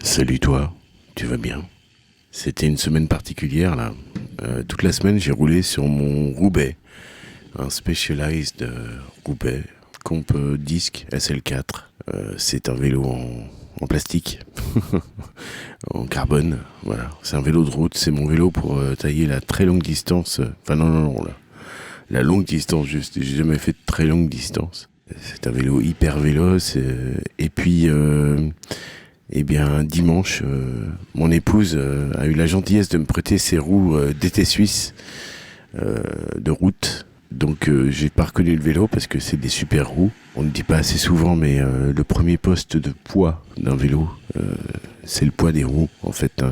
Salut toi, tu vas bien? C'était une semaine particulière là. Toute la semaine j'ai roulé sur mon Roubaix, un Specialized Roubaix, Comp Disc SL4. C'est un vélo en plastique, en carbone. Voilà, c'est un vélo de route, c'est mon vélo pour tailler la très longue distance. Enfin non, la longue distance juste. J'ai jamais fait de très longue distance. C'est un vélo hyper véloce. Et puis eh bien, dimanche, mon épouse a eu la gentillesse de me prêter ses roues d'été suisse de route. Donc, j'ai pas reconnu le vélo parce que c'est des super roues. On ne dit pas assez souvent, mais le premier poste de poids d'un vélo, c'est le poids des roues. En fait,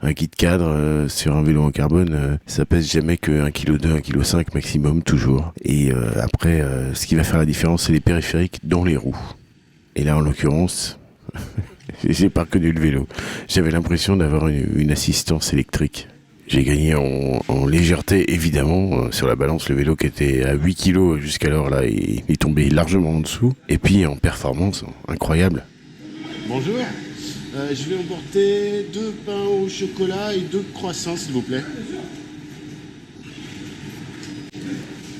un kit cadre sur un vélo en carbone, ça pèse jamais que 1,2 kg, 1,5 kg maximum, toujours. Et après, ce qui va faire la différence, c'est les périphériques, dont les roues. Et là, en l'occurrence... J'ai pas reconnu le vélo. J'avais l'impression d'avoir une assistance électrique. J'ai gagné en légèreté, évidemment. Sur la balance, le vélo qui était à 8 kilos jusqu'alors, là, il est tombé largement en dessous. Et puis en performance, incroyable. Bonjour, je vais emporter 2 pains au chocolat et 2 croissants, s'il vous plaît.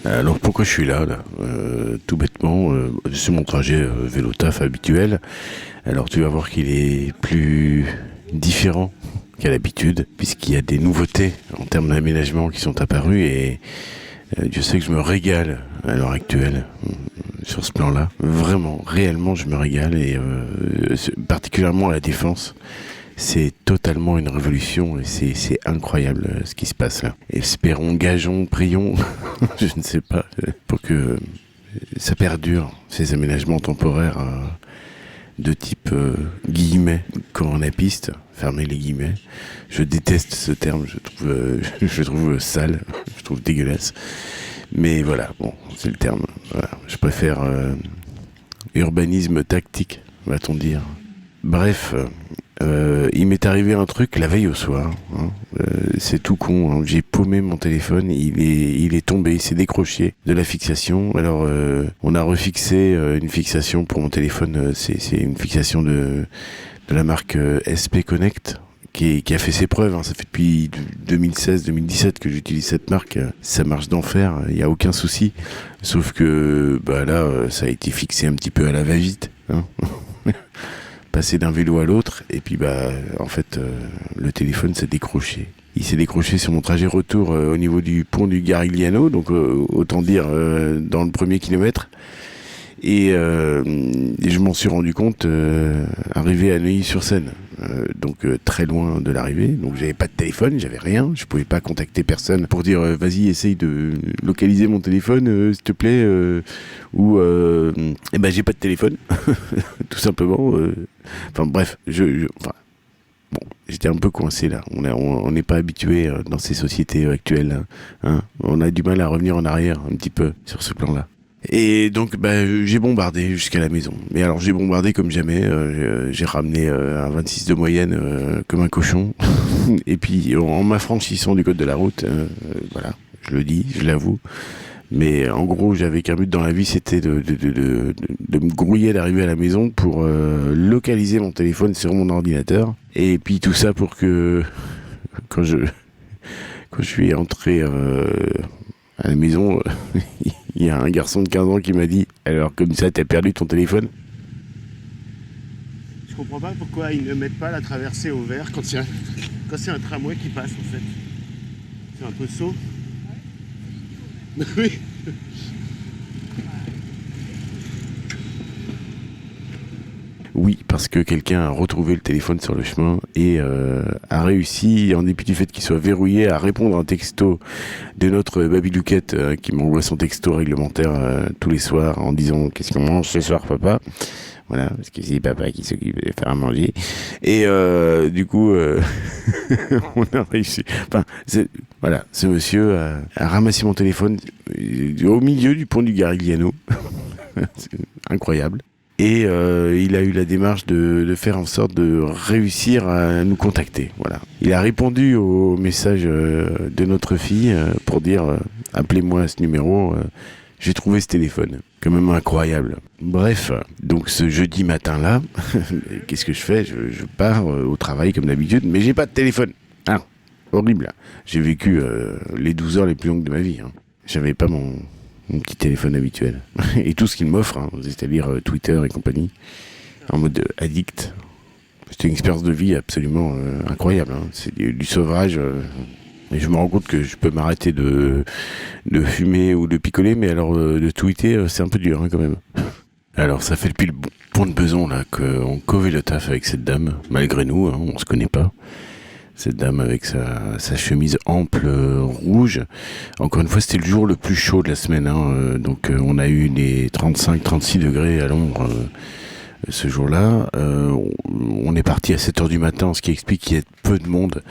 Alors pourquoi je suis là, tout bêtement, c'est mon trajet vélo taf habituel. Alors tu vas voir qu'il est plus différent qu'à l'habitude, puisqu'il y a des nouveautés en termes d'aménagement qui sont apparues et Dieu sait que je me régale à l'heure actuelle sur ce plan-là. Vraiment, réellement je me régale et particulièrement à la Défense. C'est totalement une révolution et c'est incroyable ce qui se passe là. Espérons, gageons, prions, je ne sais pas, pour que ça perdure, ces aménagements temporaires de type guillemets, coronapiste, fermez les guillemets. Je déteste ce terme, je trouve sale, je trouve dégueulasse. Mais voilà, bon, c'est le terme. Voilà. Je préfère urbanisme tactique, va-t-on dire. Bref, il m'est arrivé un truc la veille au soir. C'est tout con. Hein. J'ai paumé mon téléphone. Il est tombé. Il s'est décroché de la fixation. Alors, on a refixé une fixation pour mon téléphone. C'est une fixation de la marque SP Connect. Qui a fait ses preuves, hein. Ça fait depuis 2016-2017 que j'utilise cette marque. Ça marche d'enfer, il n'y a aucun souci. Sauf que bah là, ça a été fixé un petit peu à la va-vite. Hein. Passer d'un vélo à l'autre, et puis bah en fait le téléphone s'est décroché. Il s'est décroché sur mon trajet retour au niveau du pont du Garigliano, donc autant dire dans le premier kilomètre. Et je m'en suis rendu compte arrivé à Neuilly-sur-Seine, donc très loin de l'arrivée. Donc j'avais pas de téléphone, j'avais rien, je pouvais pas contacter personne pour dire vas-y essaye de localiser mon téléphone s'il te plaît, ou eh ben j'ai pas de téléphone, tout simplement. Enfin bref, bon, j'étais un peu coincé là. On n'est pas habitué dans ces sociétés actuelles, hein. On a du mal à revenir en arrière un petit peu sur ce plan-là. Et donc j'ai bombardé jusqu'à la maison. Mais alors j'ai bombardé comme jamais, j'ai ramené un 26 de moyenne comme un cochon. Et puis en m'affranchissant du code de la route, voilà, je le dis, je l'avoue. Mais en gros j'avais qu'un but dans la vie, c'était de me grouiller d'arriver à la maison pour localiser mon téléphone sur mon ordinateur. Et puis tout ça pour que quand je suis entré à la maison, il y a un garçon de 15 ans qui m'a dit « Alors, comme ça, t'as perdu ton téléphone ?» Je comprends pas pourquoi ils ne mettent pas la traversée au vert quand c'est un tramway qui passe, en fait. C'est un peu sot. Oui. Oui, parce que quelqu'un a retrouvé le téléphone sur le chemin et a réussi, en dépit du fait qu'il soit verrouillé, à répondre à un texto de notre Baby Louquette qui m'envoie son texto réglementaire tous les soirs en disant « Qu'est-ce qu'on mange ce soir, papa ?» Voilà, parce que c'est papa qui s'occupe de faire à manger. Et du coup, on a réussi. Enfin, voilà, ce monsieur a ramassé mon téléphone au milieu du pont du Garigliano. C'est incroyable. Et il a eu la démarche de faire en sorte de réussir à nous contacter. Voilà. Il a répondu au message de notre fille pour dire appelez-moi à ce numéro, j'ai trouvé ce téléphone. quand même incroyable. Bref, donc ce jeudi matin-là, qu'est-ce que je fais ? Je pars au travail comme d'habitude, mais j'ai pas de téléphone. Ah, horrible. J'ai vécu les 12 heures les plus longues de ma vie. Hein. J'avais pas mon petit téléphone habituel. Et tout ce qu'il m'offre, hein, c'est-à-dire Twitter et compagnie, en mode addict. C'était une expérience de vie absolument incroyable. Hein. C'est du sevrage. Et je me rends compte que je peux m'arrêter de fumer ou de picoler, mais alors de tweeter, c'est un peu dur hein, quand même. Alors ça fait depuis le pont de Beson là qu'on covait le taf avec cette dame, malgré nous, hein, on se connaît pas. Cette dame avec sa chemise ample rouge. Encore une fois, c'était le jour le plus chaud de la semaine. Hein, donc on a eu les 35-36 degrés à l'ombre ce jour-là. On est parti à 7h du matin, ce qui explique qu'il y a peu de monde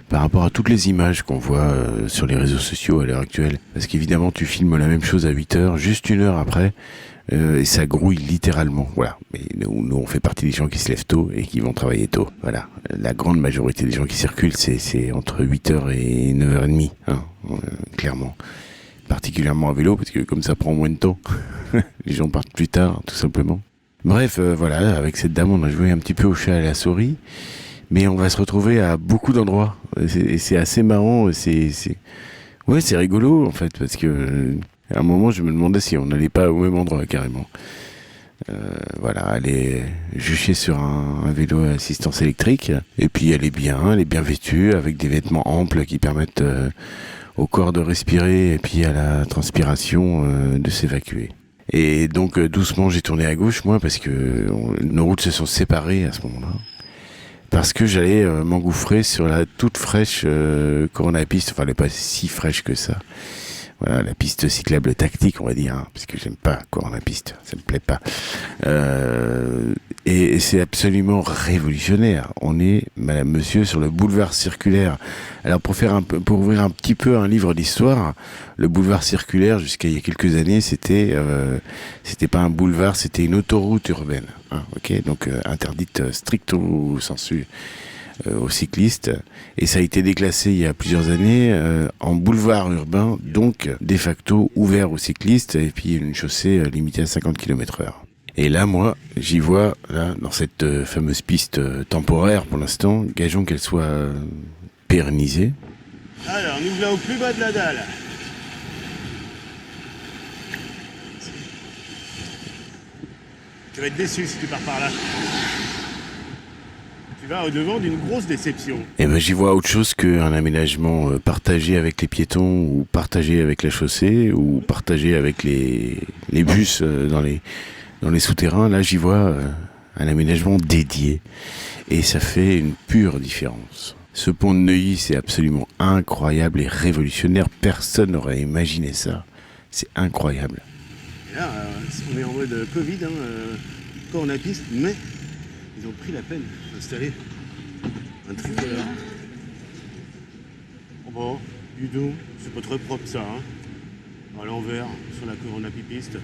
par rapport à toutes les images qu'on voit sur les réseaux sociaux à l'heure actuelle. Parce qu'évidemment, tu filmes la même chose à 8h, juste une heure après, et ça grouille littéralement. Voilà. Mais nous, on fait partie des gens qui se lèvent tôt et qui vont travailler tôt. Voilà. La grande majorité des gens qui circulent, c'est entre 8h et 9h30, hein, clairement. Particulièrement à vélo, parce que comme ça prend moins de temps, les gens partent plus tard, tout simplement. Bref, voilà, avec cette dame, on a joué un petit peu au chat et à la souris. Mais on va se retrouver à beaucoup d'endroits. Et c'est assez marrant. Ouais, c'est rigolo, en fait, parce que à un moment, je me demandais si on n'allait pas au même endroit, carrément. Voilà, aller jucher sur un vélo à assistance électrique. Et puis, elle est bien vêtue, avec des vêtements amples qui permettent au corps de respirer et puis à la transpiration de s'évacuer. Et donc, doucement, j'ai tourné à gauche, moi, parce que nos routes se sont séparées à ce moment-là. Parce que j'allais m'engouffrer sur la toute fraîche Corona piste, enfin elle n'est pas si fraîche que ça. Voilà, la piste cyclable tactique, on va dire, hein, parce que j'aime pas Corona piste, ça me plaît pas. Et c'est absolument révolutionnaire. On est, madame, monsieur, sur le boulevard circulaire. Alors pour ouvrir un petit peu un livre d'histoire, le boulevard circulaire, jusqu'à il y a quelques années, c'était pas un boulevard, c'était une autoroute urbaine. Hein, ok, donc interdite stricto sensu aux cyclistes. Et ça a été déclassé il y a plusieurs années en boulevard urbain, donc de facto ouvert aux cyclistes, et puis une chaussée limitée à 50 km/h. Et là, moi, j'y vois, là, dans cette fameuse piste temporaire pour l'instant, gageons qu'elle soit pérennisée. Alors, nous voilà au plus bas de la dalle. Tu vas être déçu si tu pars par là. Tu vas au-devant d'une grosse déception. Et ben, j'y vois autre chose qu'un aménagement partagé avec les piétons, ou partagé avec la chaussée, ou partagé avec les bus dans les souterrains. Là, j'y vois un aménagement dédié. Et ça fait une pure différence. Ce pont de Neuilly, c'est absolument incroyable et révolutionnaire. Personne n'aurait imaginé ça. C'est incroyable. Et là, on est en mode Covid, hein, Corona piste, mais ils ont pris la peine d'installer un tricolore. Oh bon, du tout, c'est pas très propre ça, hein. À l'envers, sur la Corona piste.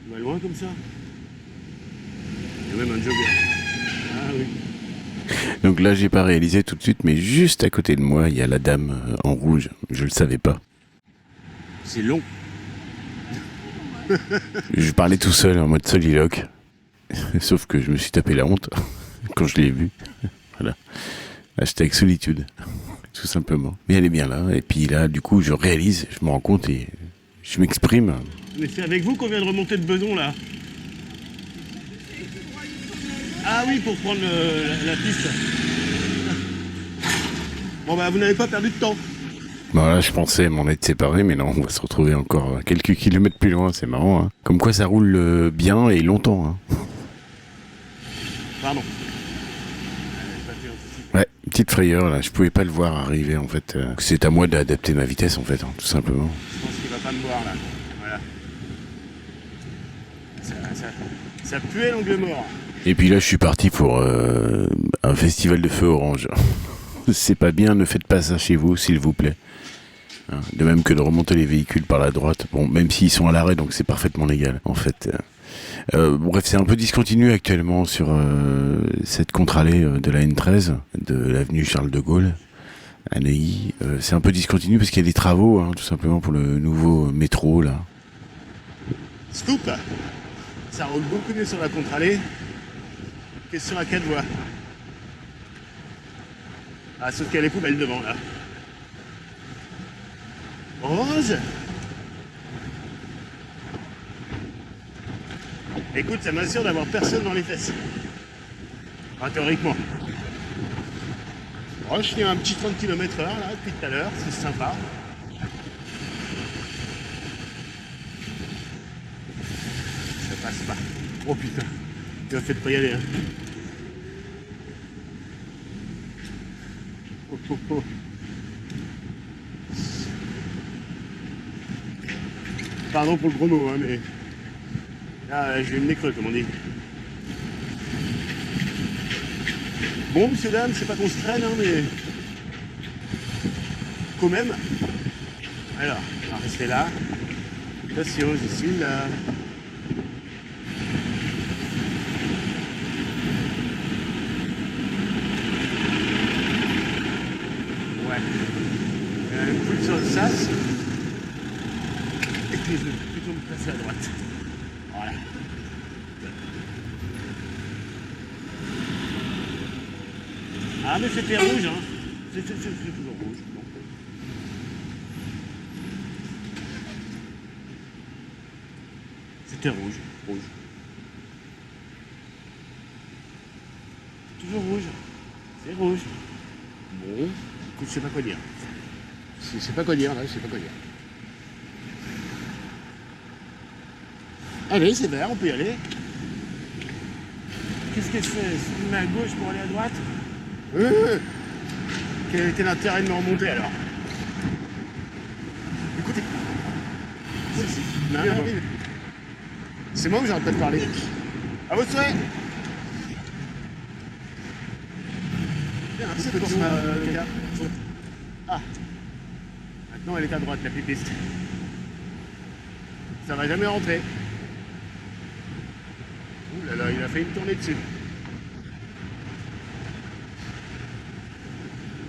On va loin comme ça. Il y a même un jogger. Ah oui. Donc là, j'ai pas réalisé tout de suite, mais juste à côté de moi, il y a la dame en rouge. Je le savais pas. C'est long. Je parlais tout seul, en mode soliloque. Sauf que je me suis tapé la honte quand je l'ai vue. Voilà. Hashtag solitude. Tout simplement. Mais elle est bien là. Et puis là, du coup, je réalise, je me rends compte et je m'exprime. Mais c'est avec vous qu'on vient de remonter de Beson là. Ah oui, pour prendre la piste. Bon bah vous n'avez pas perdu de temps. Bon là, je pensais m'en être séparé, mais non, on va se retrouver encore quelques kilomètres plus loin, c'est marrant. Hein. Comme quoi ça roule bien et longtemps. Hein. Pardon. Ouais, petite frayeur là, je pouvais pas le voir arriver en fait. C'est à moi d'adapter ma vitesse en fait, hein, tout simplement. Je pense qu'il va pas me voir là. Voilà. Ça puait l'angle mort. Et puis là, je suis parti pour un festival de feu orange. C'est pas bien, ne faites pas ça chez vous, s'il vous plaît. Hein, de même que de remonter les véhicules par la droite. Bon, même s'ils sont à l'arrêt, donc c'est parfaitement légal, en fait. Bref, c'est un peu discontinu actuellement sur cette contre-allée de la N13, de l'avenue Charles de Gaulle, à Neuilly. C'est un peu discontinu parce qu'il y a des travaux, hein, tout simplement, pour le nouveau métro, là. Scoop, ça roule beaucoup mieux sur la contre-allée que sur la 4 voies. Ah, sauf qu'il y a les poubelles devant là. Rose. Écoute, ça m'assure d'avoir personne dans les fesses. Enfin, théoriquement. Oh, je tiens un petit 30 km/h là depuis tout à l'heure, c'est sympa. Ça passe pas. Oh putain, tu vas peut-être pas y aller. Hein. Oh, oh, oh. Pardon pour le gros mot, hein, mais là, j'ai le nez creux, comme on dit. Bon, monsieur, dame, c'est pas qu'on se traîne, hein, mais quand même. Alors, on va rester là. Attention, je suis là. Ouais. Un coup sur le sas. Et puis je vais plutôt me placer à droite. Voilà. Ah mais c'était rouge, hein. C'est toujours rouge. Bon. C'était rouge, rouge. Toujours rouge. C'est rouge. Bon, écoute, je sais pas quoi dire. Je sais pas quoi dire, là, je sais pas quoi dire. Allez, c'est vert, on peut y aller. Qu'est-ce que je fais? Je me mets à gauche pour aller à droite? Quel était l'intérêt de me remonter alors? Écoutez. C'est moi ou j'arrête pas de parler? À votre souhait. C'est pour ça, Ah. Maintenant elle est à droite, la piste. Ça va jamais rentrer. Ouh là là, il a fait une tournée dessus.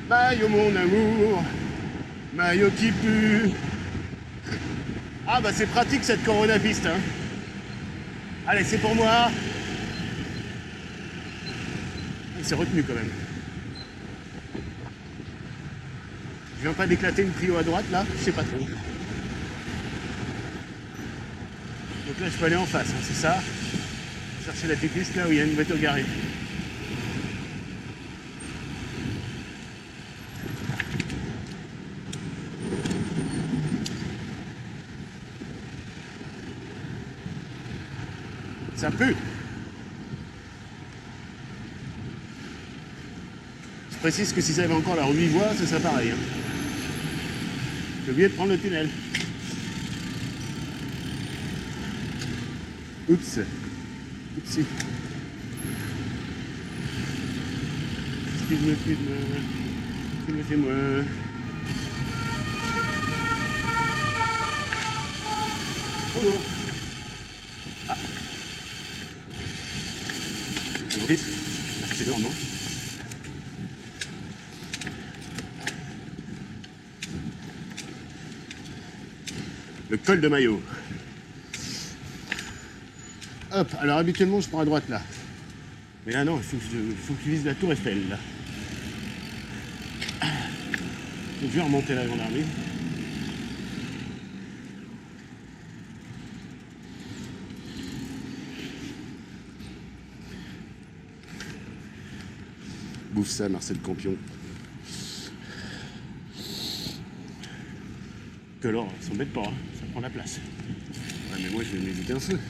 Maillot mon amour, maillot qui pue. Ah bah c'est pratique cette Corona piste, hein. Allez, c'est pour moi. Il s'est retenu quand même. Je viens pas d'éclater une Clio à droite là, je sais pas trop. Donc là je peux aller en face, hein, c'est ça. Chercher la piste là où il y a une voiture garée. Ça pue. Je précise que si ça avait encore la 8 voies, ce serait pareil. Hein. J'ai oublié de prendre le tunnel. Oups. Oupsie. Excuse-moi. Oh. Ah. Vite. Accélérons. Le col de Maillot. Hop, alors habituellement je prends à droite là. Mais là non, il faut que tu vises la tour Eiffel là. Donc je vais remonter la Grande Armée. Bouffe ça, Marcel Campion. Que alors, ça s'embête pas, hein, ça prend la place. Ouais, mais moi je vais m'éviter un feu.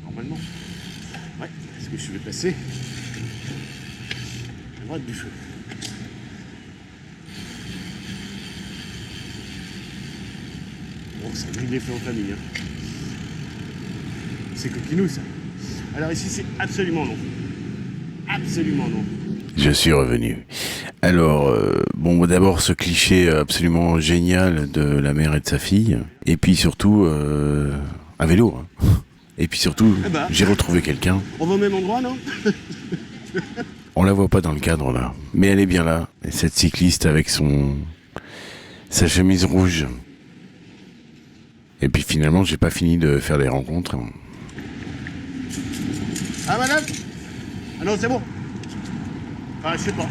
Normalement. Ouais, parce que je vais passer à droite du feu. Bon, ça brille les feux en famille. Hein. C'est coquinou ça. Alors ici c'est absolument non. Absolument non. Je suis revenu. Alors, bon, d'abord ce cliché absolument génial de la mère et de sa fille, et puis surtout à vélo. Hein. Et puis surtout, j'ai retrouvé quelqu'un. On va au même endroit, non? On la voit pas dans le cadre là, mais elle est bien là. Et cette cycliste avec sa chemise rouge Et puis finalement, j'ai pas fini de faire des rencontres. Ah madame? Ah non, c'est bon. Ah, je sais pas.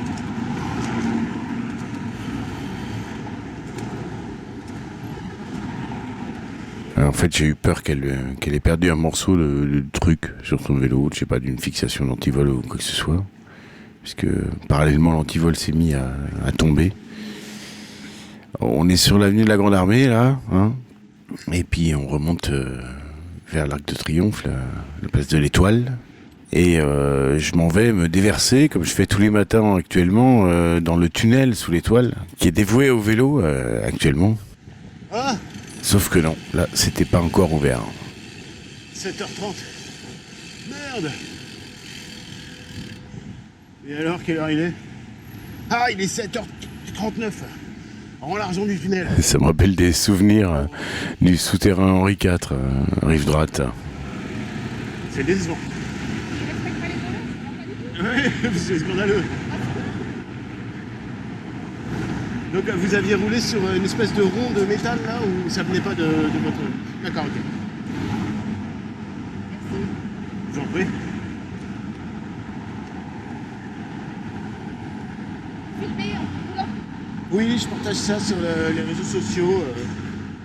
Alors, en fait, j'ai eu peur qu'elle ait perdu un morceau de truc sur son vélo, je sais pas, d'une fixation d'antivol ou quoi que ce soit. Puisque parallèlement, l'antivol s'est mis à tomber. On est sur l'avenue de la Grande Armée, là, hein, et puis on remonte vers l'Arc de Triomphe, la place de l'Étoile. Et je m'en vais me déverser, comme je fais tous les matins actuellement, dans le tunnel sous l'Étoile, qui est dévoué au vélo actuellement. Ah, Sauf que non, là, c'était pas encore ouvert. 7h30. Merde. Et alors, quelle heure il est? Ah, il est 7h39. En l'argent du tunnel. Ça me rappelle des souvenirs du souterrain Henri IV, rive droite. C'est décevant. Oui, c'est scandaleux. Donc vous aviez roulé sur une espèce de rond de métal là, ou ça venait pas de votre... D'accord, ok. Je vous en prie. Oui, je partage ça sur les réseaux sociaux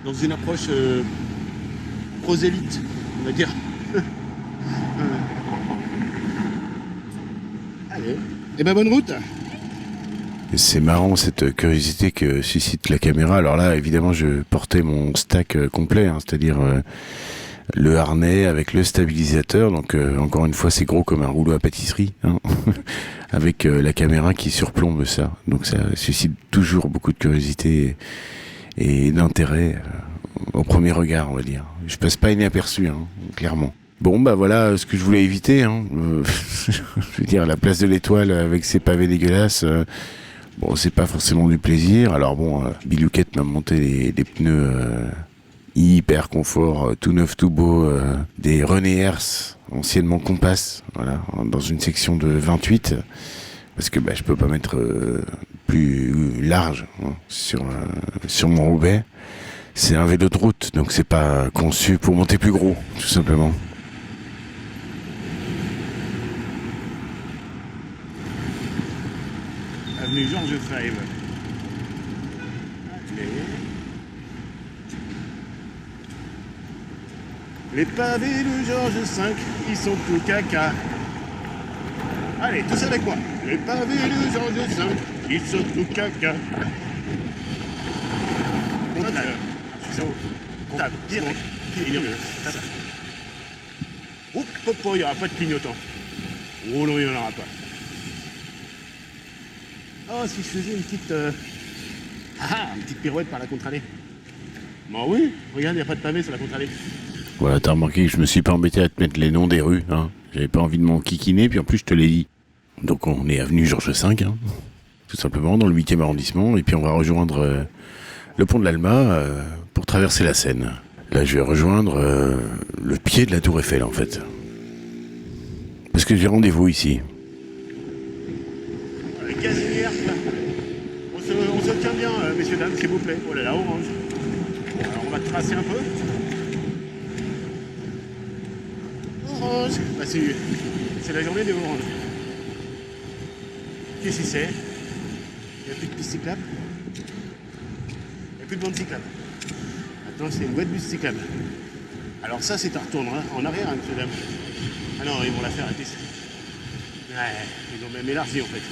dans une approche prosélyte, on va dire. Allez, et ben bonne route. C'est marrant cette curiosité que suscite la caméra. Alors là, évidemment, je portais mon stack complet, hein, c'est-à-dire le harnais avec le stabilisateur. Donc encore une fois, c'est gros comme un rouleau à pâtisserie, hein, avec la caméra qui surplombe ça. Donc ça suscite toujours beaucoup de curiosité et d'intérêt au premier regard, on va dire. Je passe pas inaperçu, hein, clairement. Bon, bah voilà ce que je voulais éviter. Hein. Je veux dire, la place de l'Étoile avec ses pavés dégueulasses... bon, c'est pas forcément du plaisir. Alors bon, Bilouquette m'a monté des pneus hyper confort, tout neuf, tout beau, des René Hers, anciennement Compass, voilà, dans une section de 28, parce que je peux pas mettre plus large, hein, sur mon Roubaix. C'est un vélo de route, donc c'est pas conçu pour monter plus gros, tout simplement. Avenue Georges Fèvre. Les pavés de Georges V, ils sont tout caca. Allez, tous avec moi. Les pavés de Georges V, ils sont tout caca. On tape. On tape. Direct. Hop, hop, il n'y aura pas de clignotant. Oh non, il n'y en aura pas. Oh, si je faisais une petite... une petite pirouette par la contre-allée. Bah oui, regarde, il n'y a pas de pavé sur la contre-allée. Voilà, t'as remarqué que je me suis pas embêté à te mettre les noms des rues, hein. J'avais pas envie de m'enquiquiner, puis en plus je te l'ai dit. Donc on est avenue Georges V, hein, tout simplement, dans le 8e arrondissement, et puis on va rejoindre le pont de l'Alma pour traverser la Seine. Là, je vais rejoindre le pied de la Tour Eiffel, en fait. Parce que j'ai rendez-vous ici. Gazinière, on se tient bien, messieurs, dames, s'il vous plaît. Oh là là, orange. Alors, on va tracer un peu. Orange. Bah, c'est la journée des oranges. Qu'est-ce que c'est? Il n'y a plus de piste cyclable. Il n'y a plus de bande cyclable. Maintenant, c'est une boîte bus cyclable. Alors ça, c'est un retour en arrière, hein, messieurs, dames. Ah non, ils vont la faire, la piste. Ouais, ils ont même élargi, en fait.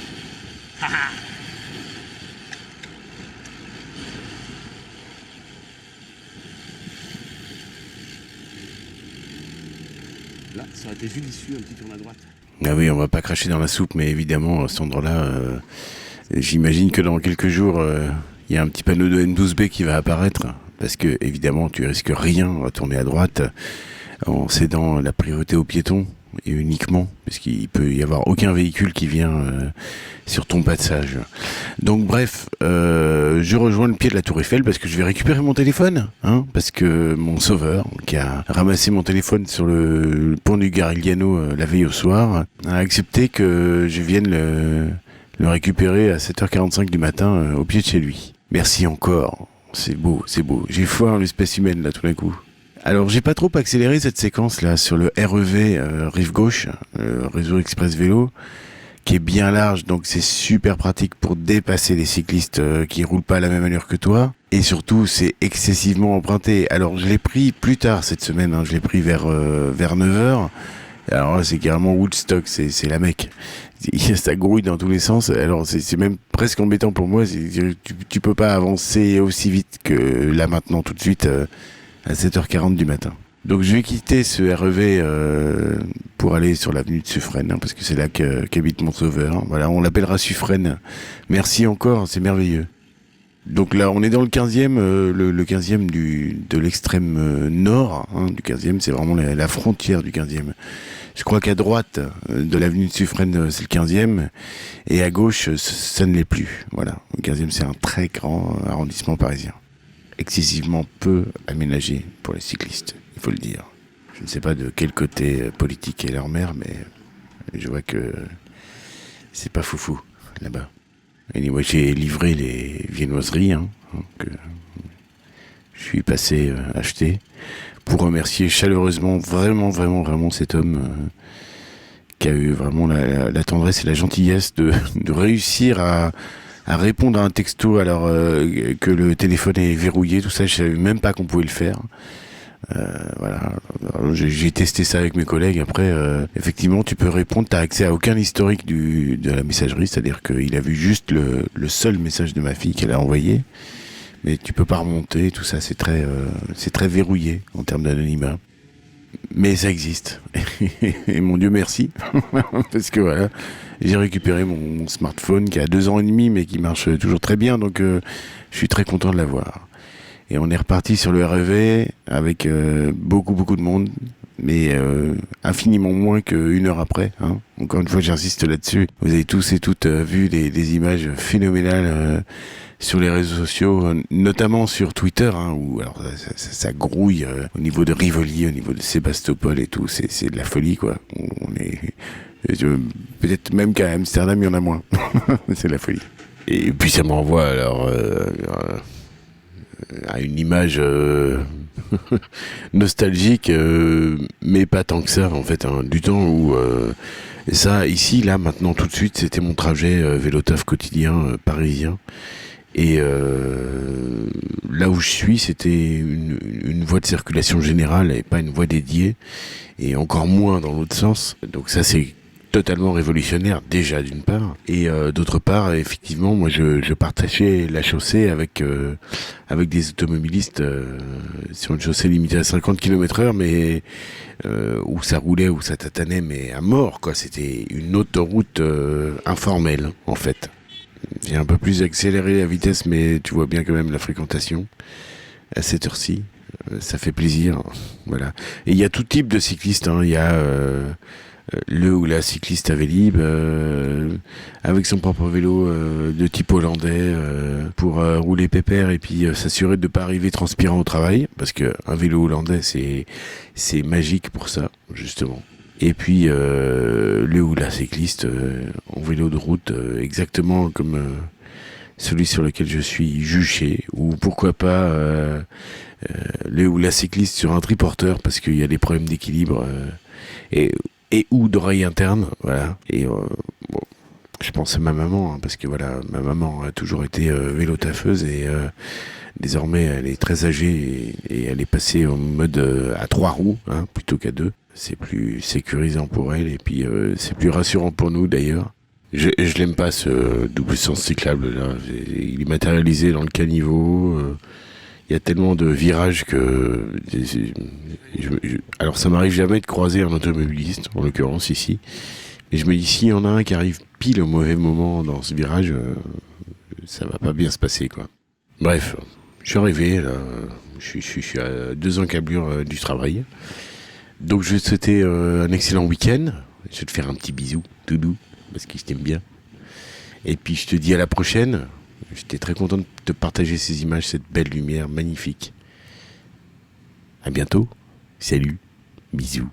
Là, ça aurait été judicieux, un petit tour à droite. Ah oui, on va pas cracher dans la soupe, mais évidemment, à cet endroit-là, j'imagine que dans quelques jours, il y a un petit panneau de N12B qui va apparaître, parce que, évidemment, tu risques rien à tourner à droite en cédant la priorité aux piétons, et uniquement, parce qu'il peut y avoir aucun véhicule qui vient sur ton passage. Donc bref, je rejoins le pied de la Tour Eiffel parce que je vais récupérer mon téléphone, hein, parce que mon sauveur, qui a ramassé mon téléphone sur le pont du Garigliano la veille au soir, a accepté que je vienne le récupérer à 7h45 du matin au pied de chez lui. Merci encore, c'est beau, c'est beau. J'ai foi en l'espèce humaine là tout d'un coup. Alors j'ai pas trop accéléré cette séquence là sur le REV rive gauche, réseau express vélo, qui est bien large, donc c'est super pratique pour dépasser les cyclistes qui roulent pas à la même allure que toi. Et surtout, c'est excessivement emprunté. Alors je l'ai pris plus tard cette semaine, je l'ai pris vers 9h. Alors là, c'est carrément Woodstock, c'est la Mecque. Ça grouille dans tous les sens. Alors c'est même presque embêtant pour moi. Tu peux pas avancer aussi vite que là maintenant, tout de suite, à 7h40 du matin. Donc je vais quitter ce REV pour aller sur l'avenue de Suffren, parce que c'est là qu'habite mon sauveur. Voilà, on l'appellera Suffren. Merci encore, c'est merveilleux. Donc là, on est dans le 15e, le 15e de l'extrême nord, du 15e, c'est vraiment la frontière du 15e. Je crois qu'à droite de l'avenue de Suffren, c'est le 15e, et à gauche, ça ne l'est plus. Voilà, le 15e, c'est un très grand arrondissement parisien. Excessivement peu aménagé pour les cyclistes, il faut le dire. Je ne sais pas de quel côté politique est leur mère, mais je vois que c'est pas foufou là-bas. Et moi, j'ai livré les viennoiseries que je suis passé acheter pour remercier chaleureusement, vraiment cet homme qui a eu vraiment la tendresse et la gentillesse de réussir à répondre à un texto alors que le téléphone est verrouillé, tout ça, je savais même pas qu'on pouvait le faire. Voilà, alors, j'ai testé ça avec mes collègues. Après, effectivement, tu peux répondre, t'as accès à aucun historique de la messagerie, c'est-à-dire qu'il a vu juste le seul message de ma fille qu'elle a envoyé, mais tu peux pas remonter, tout ça, c'est très verrouillé en termes d'anonymat. Mais ça existe. Et mon Dieu merci. Parce que voilà, j'ai récupéré mon smartphone qui a 2 ans et demi, mais qui marche toujours très bien, donc je suis très content de l'avoir. Et on est reparti sur le REV avec beaucoup de monde, mais infiniment moins qu'une heure après. Encore une fois, j'insiste là-dessus. Vous avez tous et toutes vu des images phénoménales sur les réseaux sociaux, notamment sur Twitter, où alors ça grouille au niveau de Rivoli, au niveau de Sébastopol et tout. C'est de la folie, quoi. On est peut-être même qu'à Amsterdam, il y en a moins. C'est de la folie. Et puis ça me renvoie alors à une image nostalgique, mais pas tant que ça en fait, du temps où ça ici là maintenant tout de suite c'était mon trajet vélo taf quotidien parisien, et là où je suis c'était une voie de circulation générale et pas une voie dédiée, et encore moins dans l'autre sens, donc ça c'est totalement révolutionnaire déjà d'une part, et d'autre part effectivement moi je partageais la chaussée avec des automobilistes sur une chaussée limitée à 50 km/h, mais où ça roulait, où ça tatanait, mais à mort quoi. C'était une autoroute informelle en fait. J'ai un peu plus accéléré la vitesse, mais tu vois bien quand même la fréquentation à cette heure-ci, ça fait plaisir, voilà. Et il y a tout type de cyclistes, il y a le ou la cycliste à Vélib avec son propre vélo de type hollandais pour rouler pépère et puis s'assurer de ne pas arriver transpirant au travail, parce que un vélo hollandais c'est magique pour ça justement. Et puis le ou la cycliste en vélo de route, exactement comme celui sur lequel je suis juché, ou pourquoi pas le ou la cycliste sur un triporteur, parce qu'il y a des problèmes d'équilibre et ou d'oreille interne, voilà. Et bon, je pense à ma maman, parce que voilà, ma maman a toujours été vélo-taffeuse, et désormais elle est très âgée, et elle est passée au mode à 3 roues plutôt qu'à 2. C'est plus sécurisant pour elle, et puis c'est plus rassurant pour nous d'ailleurs. Je l'aime pas, ce double sens cyclable là. Il est matérialisé dans le caniveau. Il y a tellement de virages que alors ça m'arrive jamais de croiser un automobiliste, en l'occurrence ici, et je me dis, s'il y en a un qui arrive pile au mauvais moment dans ce virage, ça va pas bien se passer quoi. Bref, je suis arrivé là, je suis à 2 encablures du travail, donc je vais te souhaiter un excellent week-end. Je vais te faire un petit bisou tout doux, parce que je t'aime bien, et puis je te dis à la prochaine. J'étais très content de te partager ces images, cette belle lumière magnifique. À bientôt. Salut. Bisous.